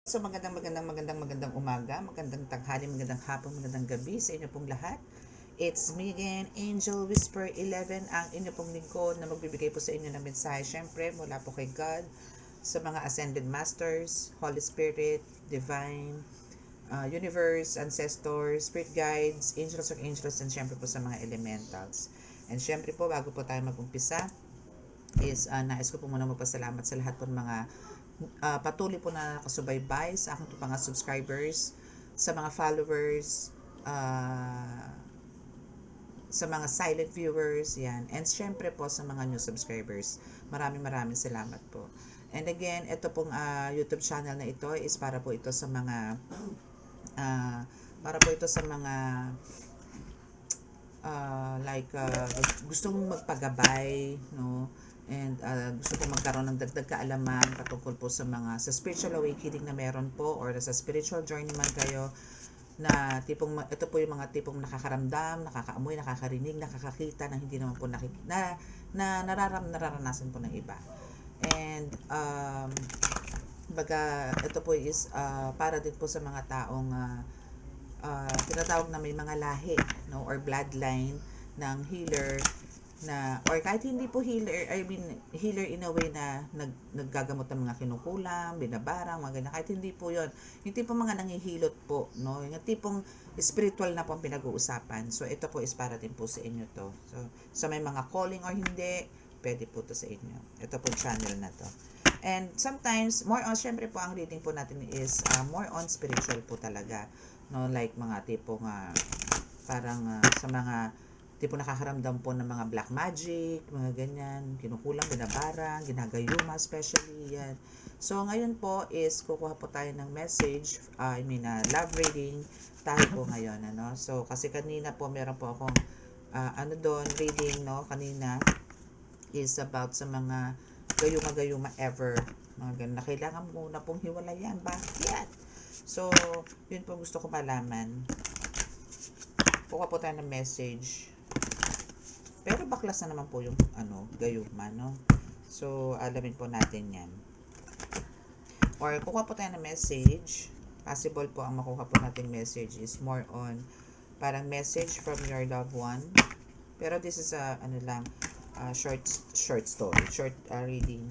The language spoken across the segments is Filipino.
So magandang umaga, magandang tanghali, magandang hapon, magandang gabi sa inyo pong lahat. It's me again, Angel Whisper 11, ang inyo pong lingkod na magbibigay po sa inyo ng mensahe. Siyempre, mula po kay God, sa mga Ascended Masters, Holy Spirit, Divine, Universe, Ancestors, Spirit Guides, Angels, and siyempre po sa mga Elementals. And siyempre po, bago po tayo mag-umpisa, is nais ko po muna magpasalamat sa lahat po ng mga patuloy po na nakasubaybay sa aking mga subscribers, sa mga followers, sa mga silent viewers, yan. And syempre po sa mga new subscribers. Maraming salamat po. And again, ito pong YouTube channel na ito is para po ito sa mga uh, gustong magpagabay, no? And gusto kong magkaroon ng dagdag kaalaman patungkol po sa spiritual awakening na meron po, or sa spiritual journey man kayo, na ito po yung mga tipong nakakaramdam, nakakaamoy, nakakarinig, nakakakita na hindi naman po nararanasan po ng iba. And ito po is para din po sa mga taong tinatawag na may mga lahi, no, or bloodline ng healer, na or kahit hindi po healer, healer in a way na naggagamot ng mga kinukulam, binabarang, mga ganyan. Kahit hindi po 'yon. Yung tipong mga nangihilot po, no, yung tipong spiritual na po ang pinag-uusapan. So ito po is para din po sa inyo to. So sa may mga calling or hindi, pwede po to sa inyo. Ito po channel na to. And sometimes, more on, syempre po, ang reading po natin is more on spiritual po talaga. No, like mga tipong parang sa mga tipong nakakaramdam po ng mga black magic, mga ganyan, kinukulang, binabarang, ginagayuma, especially yan. So ngayon po is kukuha po tayo ng message, love reading tayo po ngayon, ano. So kasi kanina po meron po akong reading, no, kanina is about sa mga gayuma-gayuma ever, mga ganun, na kailangan muna pong hiwalayan. Bakit? So, yun po gusto ko malaman. Kuha po tayo ng message. Pero baklas na naman po yung gayuma, no? So, alamin po natin yan. Or kuha po tayo ng message. Possible po ang makuha po natin message is more on parang message from your loved one. Pero this is short story, short reading.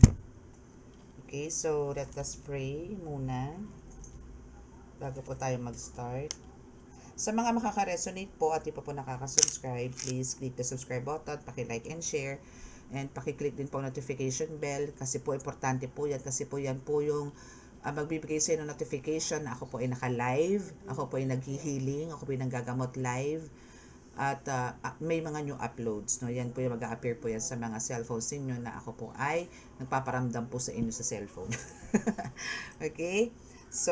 Okay, so let us pray muna bago po tayo mag-start. Sa mga makaka-resonate po at di pa po nakaka-subscribe, please click the subscribe button, paki-like and share, and paki-click din po notification bell, kasi po importante po yan, kasi po yan po yung magbibigay sa inyo ng notification na ako po ay naka-live, ako po ay naghi-healing, ako po ay nanggagamot live, at may mga new uploads, no? Yan po yung mag-a-appear po yan sa mga cellphones ninyo na ako po ay nagpaparamdam po sa inyo sa cellphone. Okay? So,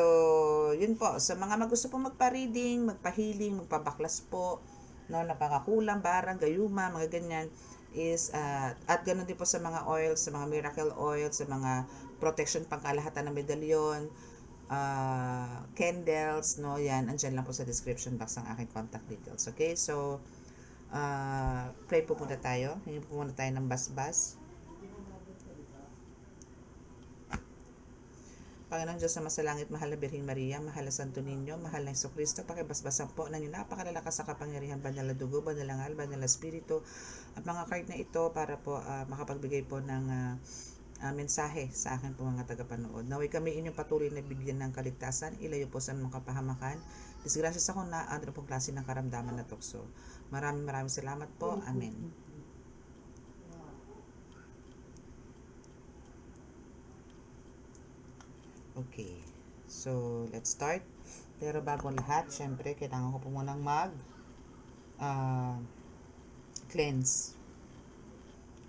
yun po. Sa mga gusto po magpa-reading, magpa-healing, magpabaklas po, no, napakakulang, barang, gayuma, mga ganyan, is at ganun din po sa mga oils, sa mga miracle oils, sa mga protection pangkalahatan ng medalyon, candles, no, yan, andyan lang po sa description box ang aking contact details. Okay, so pray po muna tayo. Hingi po muna tayo ng basbas. Panginoon Diyos na masalangit, mahal na Birheng Maria, mahal na Santo Niño, mahal na Jesucristo, pakibasbasan po ng inyong napakalalakas sa kapangyarihan, banal na dugo, banal na ngal, banal na spirito, at mga card na ito para po makapagbigay po ng mensahe sa akin po mga tagapanood. Naway kami inyong patuloy na bigyan ng kaligtasan, ilayo po sa mga kapahamakan. Disgrasya sa kung na ano pong klase ng karamdaman na tukso. Maraming salamat po. Amen. Okay. So, let's start. Pero bago lahat, syempre, kailangan ko po munang cleanse.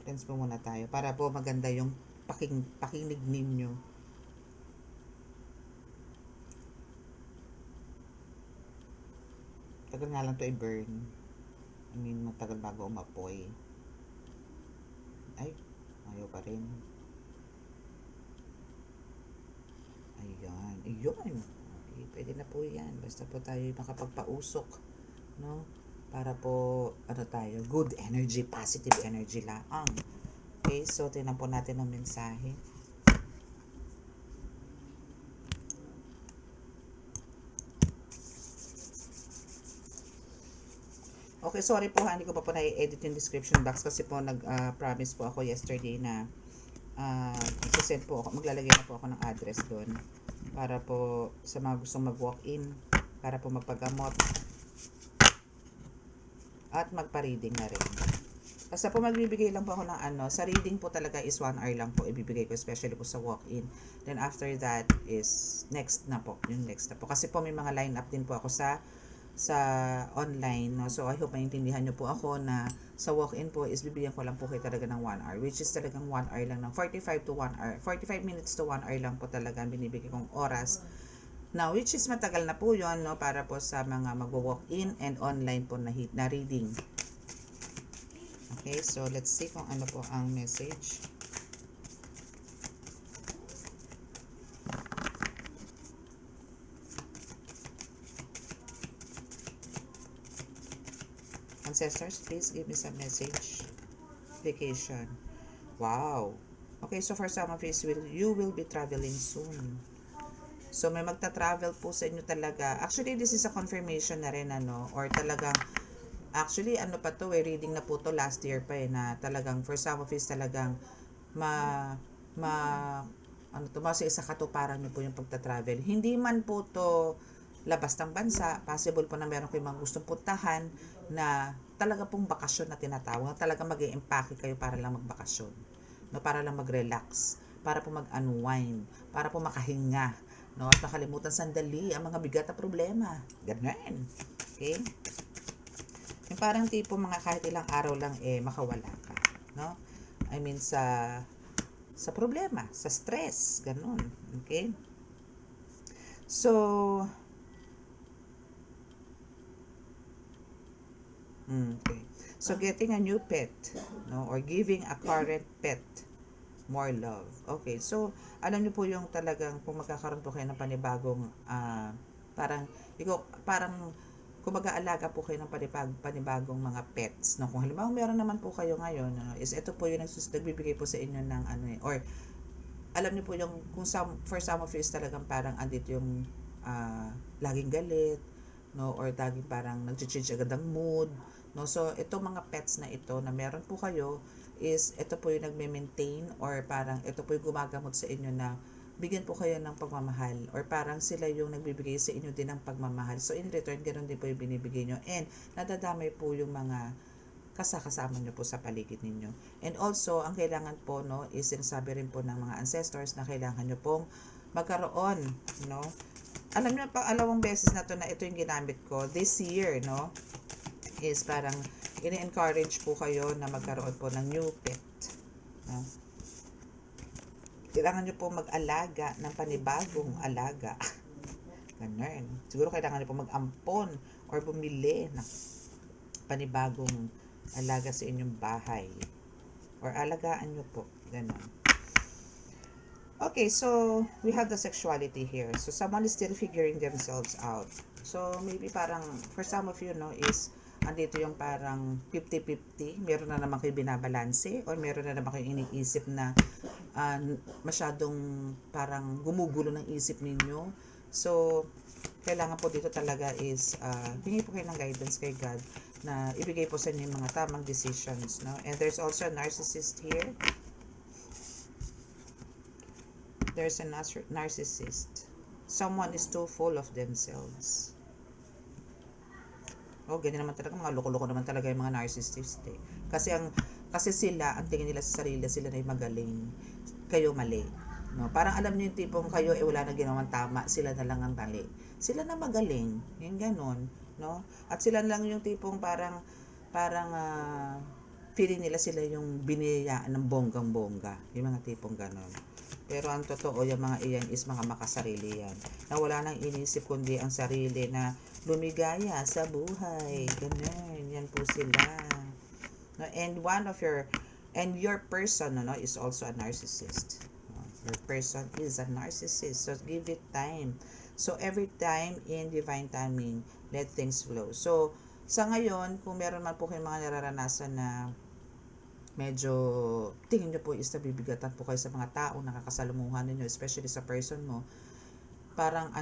Cleanse po muna tayo para po maganda yung pakinig ninyo. Tagal nga lang to i-burn. Matagal bago umapoy. Ay, ayaw pa rin. Ayan. Okay, pwede na po yan. Basta po tayo makapagpausok, no? Para po, tayo, good energy, positive energy lang. Okay, so tingnan po natin ang mensahe. Okay, sorry po ha, hindi ko pa po na-edit yung description box kasi po nag-promise po ako yesterday na send po ako, maglalagay na po ako ng address doon para po sa mga gustong mag-walk-in, para po magpagamot at magpa-reading na rin. Basta po magbibigay lang po ako ng sa reading po talaga is 1 hour lang po ibibigay ko, especially po sa walk-in. Then after that is next na po, yung next na po. Kasi po may mga line-up din po ako sa online, no? So I hope maintindihan nyo po ako na sa walk-in po is bibigyan ko lang po kayo talaga ng 1 hour, which is talagang 1 hour lang, ng 45 to 1 hour, 45 minutes to 1 hour lang po talaga binibigay kong oras. Now, which is matagal na po yon, no, para po sa mga mag-walk-in and online po na reading. Okay, so let's see kung ano po ang message. Ancestors, please give me some message. Vacation. Wow. Okay, so for some of you will be traveling soon. So may magta-travel po sa inyo talaga. Actually, this is a confirmation na rin, or talagang, actually, pa to, reading na po to last year pa na talagang for some of talagang mas isa katuparan niyo po yung pagta-travel. Hindi man po to labas ng bansa, possible po na meron kayong mga gustong puntahan na talaga pong bakasyon na tinatawag, na talaga mag-i-empake kayo para lang magbakasyon, no, para lang mag-relax, para po mag-unwind, para po makahinga, no, at makalimutan sandali ang mga bigat na problema. Ganun. Okay? Yung parang tipo mga kahit ilang araw lang makawala ka, no? I mean sa problema, sa stress, ganun. Okay? So, okay. So, getting a new pet, no, or giving a current pet more love. Okay. So, alam niyo po yung talagang kung magkakaroon po kayo ng panibagong parang kung mag-aalaga po kayo ng panibagong mga pets, no. Kung halimbawa meron naman po kayo ngayon, is ito po yung nagbibigay po sa inyo ng or alam niyo po yung kung for some of you is talagang parang andito yung laging galit, no, or laging parang nag-change agad ang mood, no. So ito mga pets na ito na meron po kayo is ito po yung nagme-maintain or parang ito po yung gumagamot sa inyo na bigyan po kayo ng pagmamahal, or parang sila yung nagbibigay sa inyo din ng pagmamahal. So in return, ganoon din po yung binibigay nyo, and nadadamay po yung mga kasama nyo po sa paligid ninyo. And also, ang kailangan po, no, is sinasabi rin po ng mga ancestors na kailangan nyo pong magkaroon, no. Alam nyo, alawang beses na to na ito yung ginamit ko this year, no, is parang ini-encourage po kayo na magkaroon po ng new pet, no. Kailangan nyo po mag-alaga ng panibagong alaga. Ganun. Siguro kailangan nyo po mag-ampon or bumili ng panibagong alaga sa inyong bahay, or alagaan nyo po. Ganun. Okay, so we have the sexuality here. So someone is still figuring themselves out. So maybe parang for some of you, no, is andito yung parang 50-50. Meron na naman kayo binabalanse, or meron na naman kayo iniisip na masyadong parang gumugulo ng isip ninyo. So kailangan po dito talaga is hingi po kayo ng guidance kay God na ibigay po sa inyo yung mga tamang decisions, no? And there's also a narcissist here. There's a narcissist. Someone is too full of themselves. Oh, ganyan naman talaga, mga loko-loko naman talaga yung mga narcissist eh. Kasi sila, ang tingin nila sa sarili, sila na yung magaling, kayo mali. No, parang alam niyo yung tipong kayo wala na ginawang tama, sila na lang ang mali. Sila na magaling, yung ganon, no? At sila lang yung tipong parang feeling nila sila yung biniyayaan ng bonggang-bongga, yung mga tipong ganon. Pero ang totoo, yung mga iyan is mga makasarili yan, na wala nang inisip kundi ang sarili, na lumigaya sa buhay. Ganun, yan po sila. No, and your person, no, is also a narcissist. No, your person is a narcissist. So give it time. So every time in divine timing, let things flow. So sa ngayon, kung meron man po kayong mga nararanasan na medyo tingin nyo po is nabibigatan po kayo sa mga taong nakakasalamuhan ninyo, especially sa person mo, parang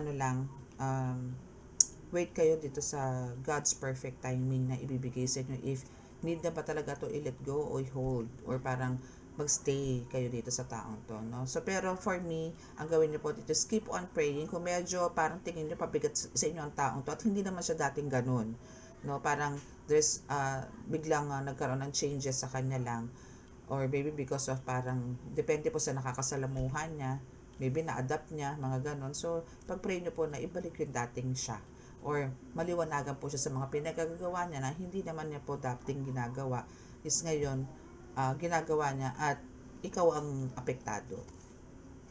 wait kayo dito sa God's perfect timing na ibibigay sa inyo if need na ba talaga to i-let go o i-hold or parang magstay kayo dito sa taong to, no? So, pero for me, ang gawin niyo po dito is keep on praying. Kung medyo parang tingin niyo pabigat sa inyo ang taong to at hindi naman siya dating ganun, no? Parang there's biglang nagkaroon ng changes sa kanya lang or maybe because of parang depende po sa nakakasalamuhan niya, maybe na-adapt niya, mga ganon. So, pag-pray niyo po na ibalik yung dating siya or maliwanagan po siya sa mga pinagagawa niya na hindi naman niya po dating ginagawa is ngayon ginagawa niya at ikaw ang apektado.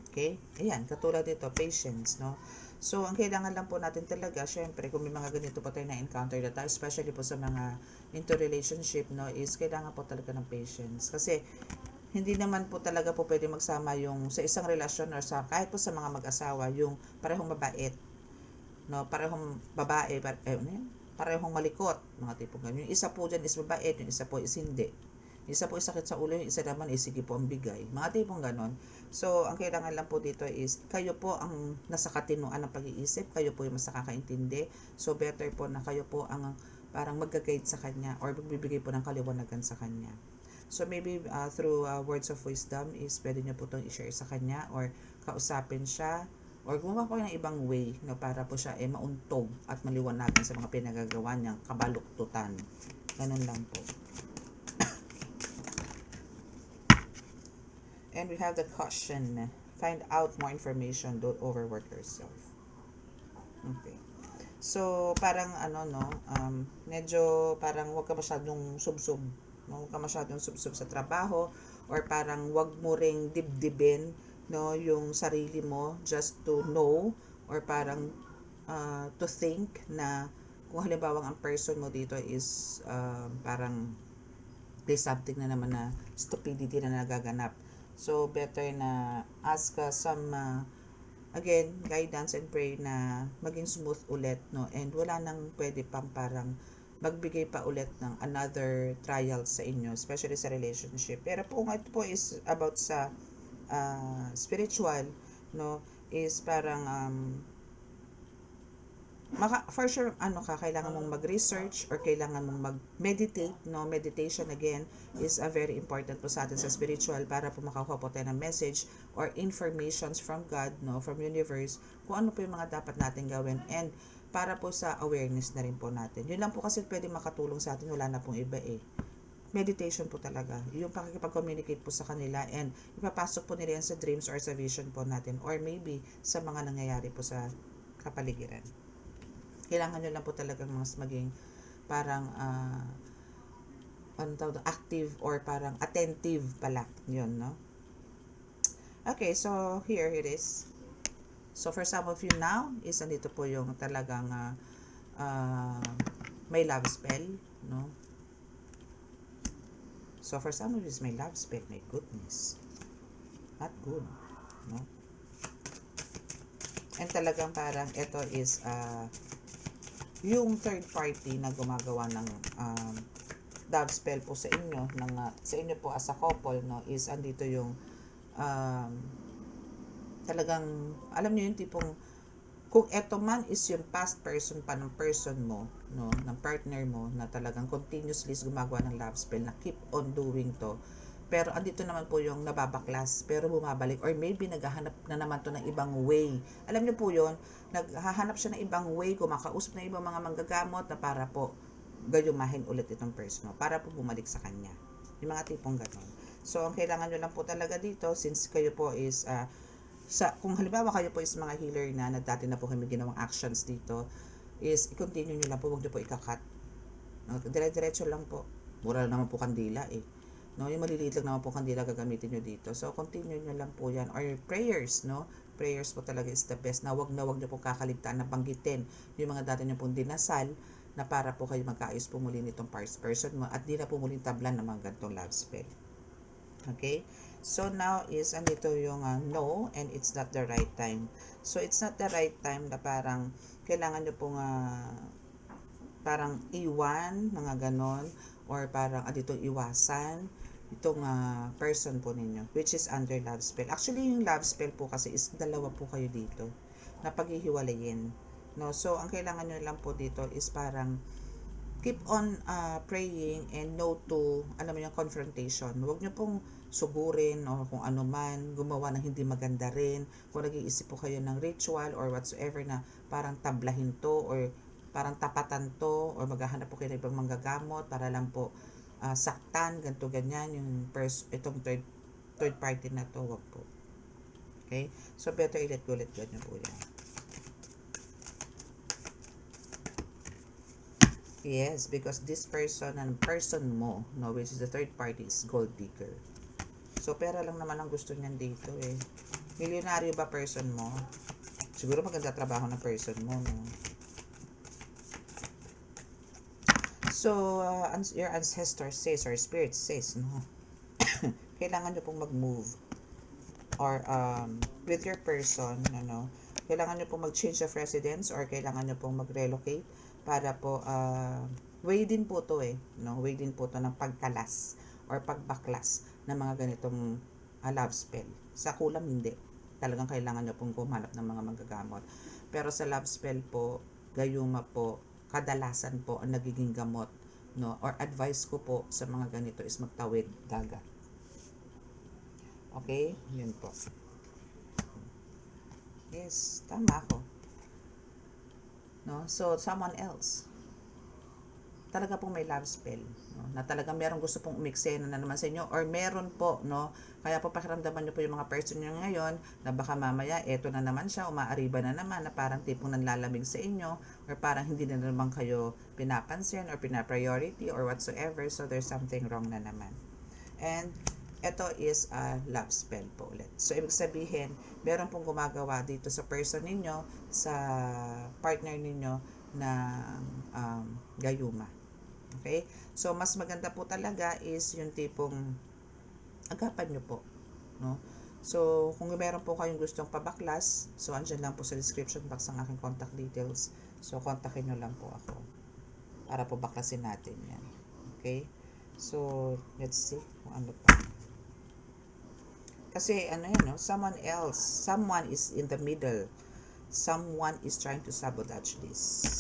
Okay? Ayan, katulad dito, patience, no? So, ang kailangan lang po natin talaga, syempre, kung may mga ganito po tayo na-encounter na tayo, especially po sa mga into relationship, no, is kailangan po talaga ng patience. Kasi, hindi naman po talaga po pwede magsama yung sa isang relasyon or sa kahit po sa mga mag-asawa, yung parehong mabait, no, parehong babae, parehong malikot, mga tipong ganyan. Yung isa po dyan is mabait, yung isa po is hindi. Isa po sakit sa ulo, yung isa naman is sige po ang bigay. Mga tipong ganon. So, ang kailangan lang po dito is, kayo po ang nasa katinuan ng pag-iisip, kayo po yung mas nakakaintindi. So, better po na kayo po ang parang mag-guide sa kanya or magbibigay po ng kaliwanagan sa kanya. So, maybe through words of wisdom is pwede nyo po itong i-share sa kanya or kausapin siya or gumawa po ng ibang way no, para po siya mauntog at maliwanagan sa mga pinagagawa niyang kabaluktutan. Ganun lang po. And we have the caution. Find out more information. Don't overwork yourself. Okay. So, parang medyo parang huwag ka masyadong subsub. No? Huwag ka masyadong subsub sa trabaho or parang huwag mo ring dibdibin no, yung sarili mo just to know or parang to think na kung halimbawa ang person mo dito is parang there's something na naman na stupidity na nagaganap. So, better na ask some, again, guidance and pray na maging smooth ulit, no? And wala nang pwede pang parang magbigay pa ulit ng another trial sa inyo, especially sa relationship. Pero kung ito po is about sa spiritual, no? Is parang, for sure kailangan mong mag-research or kailangan mong mag-meditate, no? Meditation again is a very important po sa atin sa spiritual para po makakuha po tayo ng message or informations from God, no, from universe, kung ano po yung mga dapat natin gawin and para po sa awareness na rin po natin. Yun lang po kasi pwede makatulong sa atin, wala na pong iba meditation po talaga. Yung pakikipag-communicate po sa kanila and ipapasok po nila yan sa dreams or sa vision po natin or maybe sa mga nangyayari po sa kapaligiran. Kailangan nyo lang po talagang mas maging parang active or parang attentive pala yun, no? Okay, so here it is. So for some of you now is andito po yung talagang may love spell, no? So for some of you is may love spell, my goodness, not good, no? And talagang parang ito is yung third party na gumagawa ng love spell po sa inyo sa inyo po as a couple, no, is andito yung talagang alam niyo yung tipong kung eto man is yung past person pa ng person mo, no, ng partner mo na talagang continuously gumagawa ng love spell na keep on doing to, pero andito naman po yung nababaklas pero bumabalik or maybe naghahanap na naman to ng ibang way. Alam niyo po yun, naghahanap siya ng ibang way, kumakausap ng ibang mga manggagamot na para po gayumahin ulit itong person, para po bumalik sa kanya. Yung mga tipong ganon. So, ang kailangan nyo lang po talaga dito, since kayo po is, kung halimbawa kayo po is mga healer na dati na po kami ginawang actions dito, is i-continue nyo lang po, huwag nyo po ikakat. No, dire-diretso lang po. Mura naman po kandila no, yung maliliit lang naman po kandila gagamitin nyo dito. So, continue nyo lang po yan. Or prayers, no? Prayers po talaga is the best na wag nyo po kakaligtaan na banggitin yung mga dati nyo pong dinasal na para po kayo magkaayos po muli nitong person mo at di na po muling tablan ng mga gantong love spell. Okay? So, now is andito yung no and it's not the right time. So, it's not the right time na parang kailangan nyo pong parang iwan, mga ganon, or parang andito iwasan itong person po ninyo, which is under love spell. Actually, yung love spell po kasi is dalawa po kayo dito na paghihiwalayin. No? So, ang kailangan nyo lang po dito is parang keep on praying and no to, alam mo yung confrontation. Huwag nyo pong sugurin o kung ano man, gumawa ng hindi maganda rin. Kung nag-iisip po kayo ng ritual or whatsoever na parang tablahin to or parang tapatan to or maghahanap po kayo ng ibang manggagamot para lang po saktan, ganito ganyan, yung itong third party na to, wag po. Okay? So, better let go nyo po yan. Yes, because this person and person mo, no, which is the third party, is gold digger. So, pera lang naman ang gusto niyan dito eh. Milyonaryo ba person mo? Siguro maganda trabaho ng person mo, no? So, your ancestor says, or spirit says, no? Kailangan nyo pong mag-move. Or, with your person, ano, kailangan nyo pong mag-change of residence or kailangan nyo pong mag-relocate para po, way din po to eh, no? Way din po to ng pagkalas or pagbaklas ng mga ganitong love spell. Sa kulam, hindi. Talagang kailangan nyo pong kumanap ng mga manggagamot. Pero sa love spell po, gayuma po, kadalasan po ang nagiging gamot, no? Or advice ko po sa mga ganito is magtawid dagat. Okay? Yun po. Yes, tama ako. No? So, someone else. Talaga pong may love spell, no? Na talagang merong gusto pong umiksena na naman sa inyo or meron po, no? Kaya po pakiramdaman nyo po yung mga person nyo ngayon na baka mamaya eto na naman siya, umaariba na naman na parang tipong nanlalamig sa inyo or parang hindi na naman kayo pinapansin or pinapriority or whatsoever, so there's something wrong na naman. And ito is a love spell po ulit. So, ibig sabihin, meron pong gumagawa dito sa person ninyo, sa partner ninyo na gayuma. Okay? So, mas maganda po talaga is yung tipong agapan nyo po. No? So, kung meron po kayong gustong pabaklas, so, andyan lang po sa description box ang aking contact details. So, kontakin nyo lang po ako para po baklasin natin yan. Okay? So, let's see kung ano pa. Kasi, ano yan, no? Someone is in the middle. Someone is trying to sabotage this.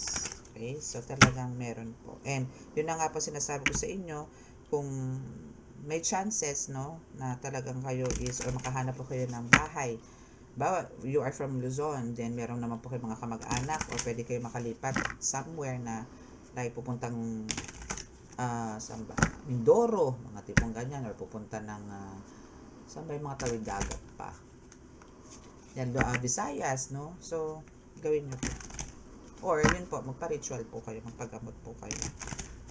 Okay? So, talagang meron po. And, yun na nga po sinasabi ko sa inyo, kung may chances, no, na talagang kayo is, or makahanap po kayo ng bahay. Bawa, you are from Luzon, then meron naman po kayo mga kamag-anak, or pwede kayo makalipat somewhere na, like, pupuntang, saan ba? Mindoro, mga tipong ganyan, or pupunta ng, saan ba yung mga tawid dagat pa? Yan, Visayas, no? So, gawin nyo po. Or, yun po, magpa-ritual po kayo, magpagamot po kayo.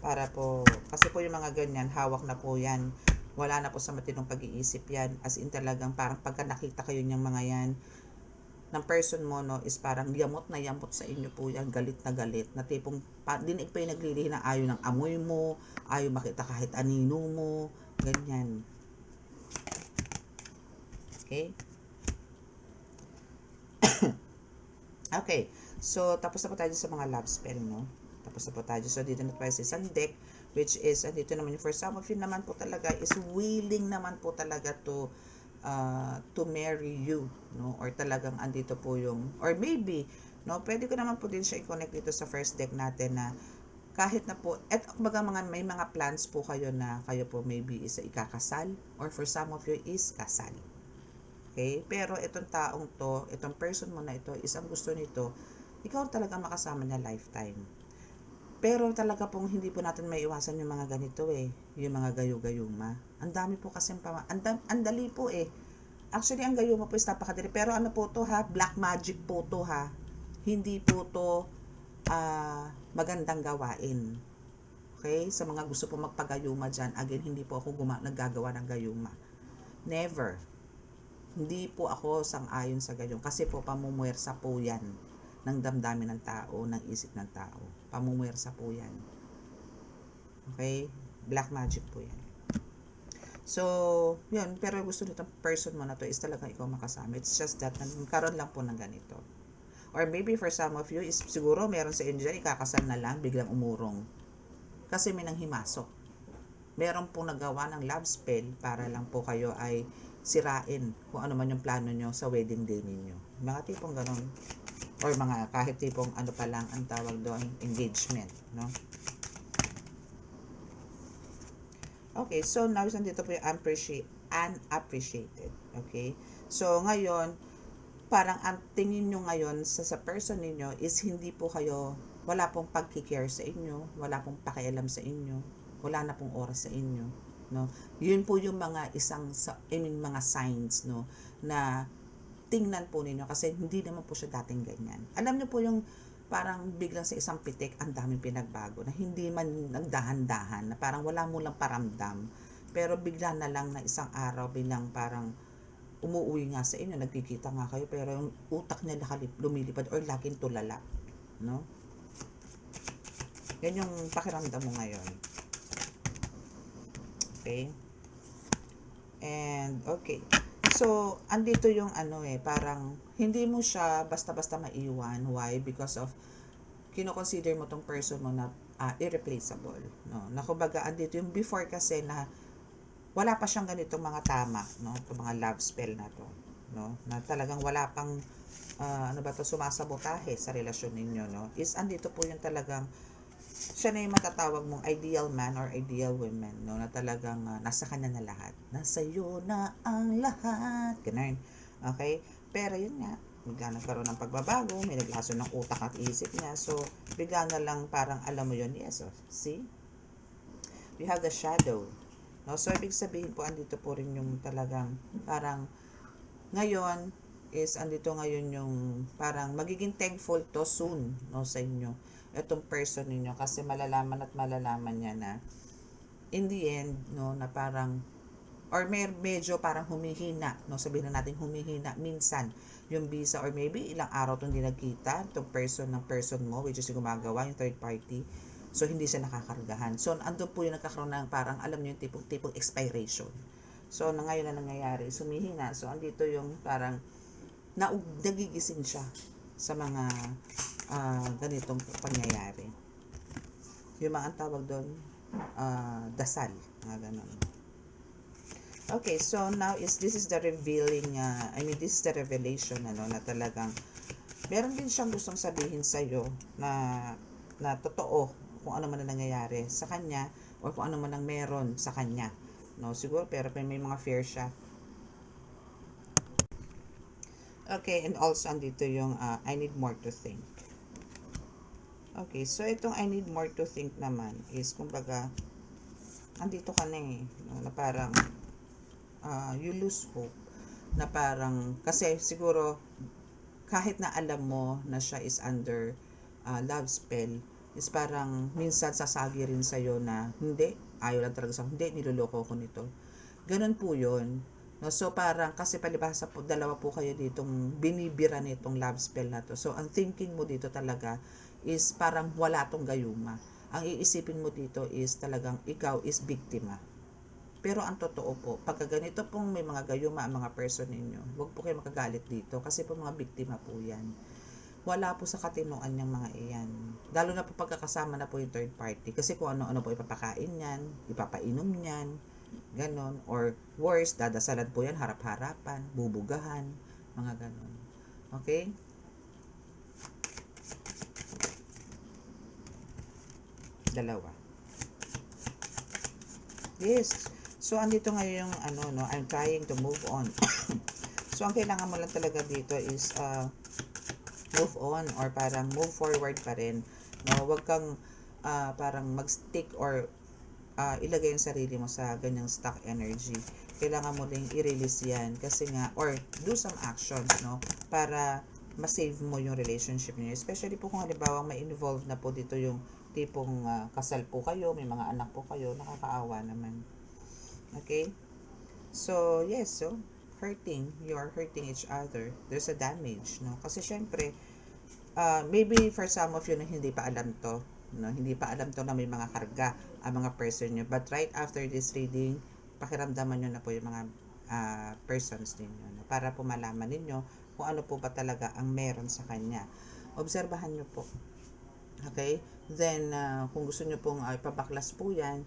Para po, kasi po yung mga ganyan, hawak na po yan. Wala na po sa matinong pag-iisip yan. As in talagang parang pagka nakita kayo niyang mga yan, ng person mo, no, is parang yamot na yamot sa inyo po yan, galit na galit. Na tipong, dinig pa yung naglilihi na ayaw ng amoy mo, ayaw makita kahit anino mo, ganyan. Okay? Okay. So, tapos na po tayo sa mga love spell, no? Tapos na po tayo. So, dito na tayo sa isang deck, which is, dito naman yung for some of you naman po talaga is willing naman po talaga to marry you, no? Or talagang andito po yung, or maybe, no? Pwede ko naman po din siya i-connect dito sa first deck natin na kahit na po, at kumbaga may mga plans po kayo na kayo po maybe is ikakasal, or for some of you is kasal. Okay? Pero itong taong to, itong person mo na ito, isang gusto nito, ikaw talaga makasama niya lifetime. Pero talaga pong hindi po natin may iwasan yung mga ganito eh, yung mga gayo-gayuma. Ang dami po kasi, ang dali po eh. Actually, ang gayuma po is napakadali. Pero ano po to ha, black magic po to ha. Hindi po to magandang gawain. Okay? Sa mga gusto po magpagayuma dyan, again, hindi po ako naggagawa ng gayuma. Never. Hindi po ako sang-ayon sa gayon. Kasi po, pamumuwersa po yan ng damdamin ng tao, ng isip ng tao. Pamumuwersa po yan. Okay? Black magic po yan. So, yun. Pero gusto nitong person mo na to is talaga ikaw makasama. It's just that, karon lang po ng ganito. Or maybe for some of you, is siguro meron sa inyo dyan, ikakasal na lang, biglang umurong. Kasi may nanghimasok. Meron po nagawa ng love spell para lang po kayo ay sirain kung ano man yung plano nyo sa wedding day ninyo. Mga tipong ganon. or mga kahit tipong ano pa lang ang tawag doon, engagement, no? Okay, so now nandito po yung unappreciated. Okay? So ngayon, parang ang tingin nyo ngayon sa person ninyo is hindi po kayo, wala pong pagkikare sa inyo, wala pong pakialam sa inyo, wala na pong oras sa inyo, no? Yun po yung mga mga signs, no, na tingnan po ninyo kasi hindi naman po siya dating ganyan. Alam niyo po yung parang biglang sa isang pitik ang daming pinagbago na hindi man nagdahan-dahan, na parang wala mo lang paramdam, pero bigla na lang na isang araw bilang parang umuwi nga sa inyo, nagkikita nga kayo, pero yung utak niya lumilipad or laging tulala, no? Yan yung pakiramdam mo ngayon. Okay? And, okay. So, andito yung parang hindi mo siya basta-basta maiwan. Why? Because of, kino-consider mo tong person mo na irreplaceable, no? Na kumbaga, andito yung before kasi na wala pa siyang ganitong mga tama, no? Itong mga love spell na to, no? Na talagang wala pang sumasabotahe sa relasyon ninyo, no? Is andito po yung talagang siya na yung matatawag mong ideal man or ideal woman, no? Na talagang nasa kanya na lahat. Nasa iyo na ang lahat. Ganun. Okay? Pero yun nga, bigla nagkaroon ng pagbabago, may naglaso ng utak at isip niya. So, bigla na lang parang alam mo yun, yes, oh, see? We have the shadow. No? So, ibig sabihin po, andito po rin yung talagang parang ngayon is andito ngayon yung parang magiging thankful to soon, no, sa inyo itong person ninyo kasi malalaman niya na in the end, no, na parang or medyo parang humihina, no, sabihin na natin humihina minsan yung visa or maybe ilang araw itong hindi nagkita itong person mo which is yung gumagawa yung third party, so hindi siya nakakargahan. So andun po yung nagkakaroon ng parang alam niyo yung tipong expiration. So na ngayon na nangyayari, sumihina. So andito yung parang nagigising siya sa mga ganitong pangyayari. Yung mga tawag doon, dasal, mga ganon. Okay, so now this is the revealing, this is the revelation, na talagang meron din siyang gustong sabihin sa'yo na totoo kung ano man ang nangyayari sa kanya or kung ano man ang meron sa kanya, no? Siguro, pero may mga fear siya. Okay, and also andito yung I need more to think. Okay, so itong I need more to think naman is kumbaga andito ka na no, na parang you lose hope, na parang kasi siguro kahit na alam mo na siya is under love spell, is parang minsan sasagi rin sa'yo na hindi, ayaw lang talaga sa hindi, niloloko ko nito. Ganun po yun. No, so parang kasi palibhasa po, dalawa po kayo ditong binibira nitong love spell na to. So ang thinking mo dito talaga is parang wala tong gayuma. Ang iisipin mo dito is talagang ikaw is biktima. Pero ang totoo po, pagka ganito pong may mga gayuma ang mga person ninyo, huwag po kayo makagalit dito kasi po mga biktima po yan. Wala po sa katinoan yung mga iyan. Lalo na po pagkakasama na po yung third party. Kasi kung ano-ano po ipapakain yan, ipapainom yan, ganon. Or worse, dadasalan po yan, harap-harapan, bubugahan, mga ganon. Okay? Dalawa. Yes. So, andito ngayon yung I'm trying to move on. So, ang kailangan mo lang talaga dito is move on or parang move forward pa rin. No, wag kang parang mag-stick or ilagay yung sarili mo sa ganyang stuck energy. Kailangan mo ding i-release yan kasi nga, or do some actions, no, para ma-save mo yung relationship niyo. Especially po kung halimbawa may involved na po dito yung tipong kasal po kayo, may mga anak po kayo, nakakaawa naman. Okay? So, yes, so you're hurting each other. There's a damage, no? Kasi syempre, maybe for some of you na hindi pa alam to, no? Hindi pa alam to na may mga karga ang mga person nyo. But right after this reading, pakiramdaman nyo na po yung mga persons ninyo, no? Para po malaman ninyo kung ano po ba talaga ang meron sa kanya. Obserbahan nyo po. Okay? Then, kung gusto nyo pong ipabaklas po yan,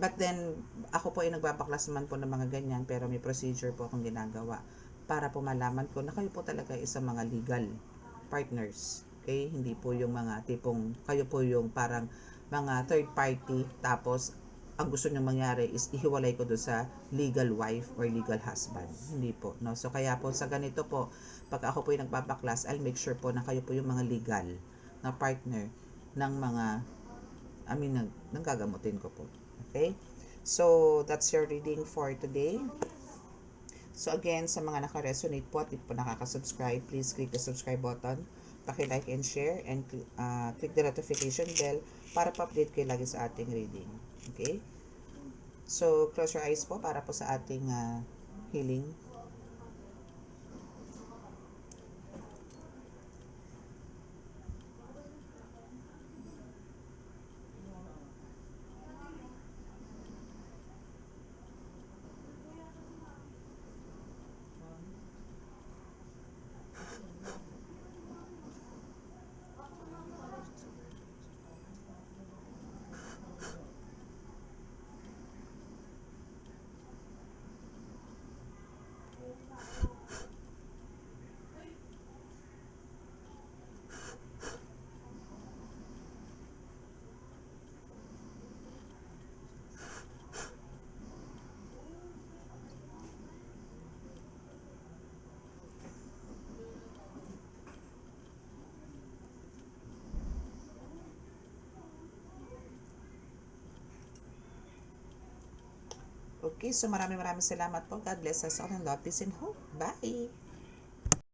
but then, ako po ay nagbabaklas naman po ng mga ganyan, pero may procedure po akong ginagawa para po malaman ko na kayo po talaga isang mga legal partners. Okay? Hindi po yung mga tipong kayo po yung parang mga third party tapos ang gusto nyo mangyari is ihiwalay ko doon sa legal wife or legal husband. Hindi po. No? So, kaya po sa ganito po, pag ako po yung nagbabaklas, I'll make sure po na kayo po yung mga legal na partner ng mga, ng gagamutin ko po. Okay? So, that's your reading for today. So, again, sa mga naka-resonate po at di po nakaka-subscribe, please click the subscribe button, paki-like and share, and click the notification bell para pa-update kayo lagi sa ating reading. Okay? So, close your eyes po para po sa ating healing. Okay, so maraming salamat po. God bless us all and love, peace and hope. Bye!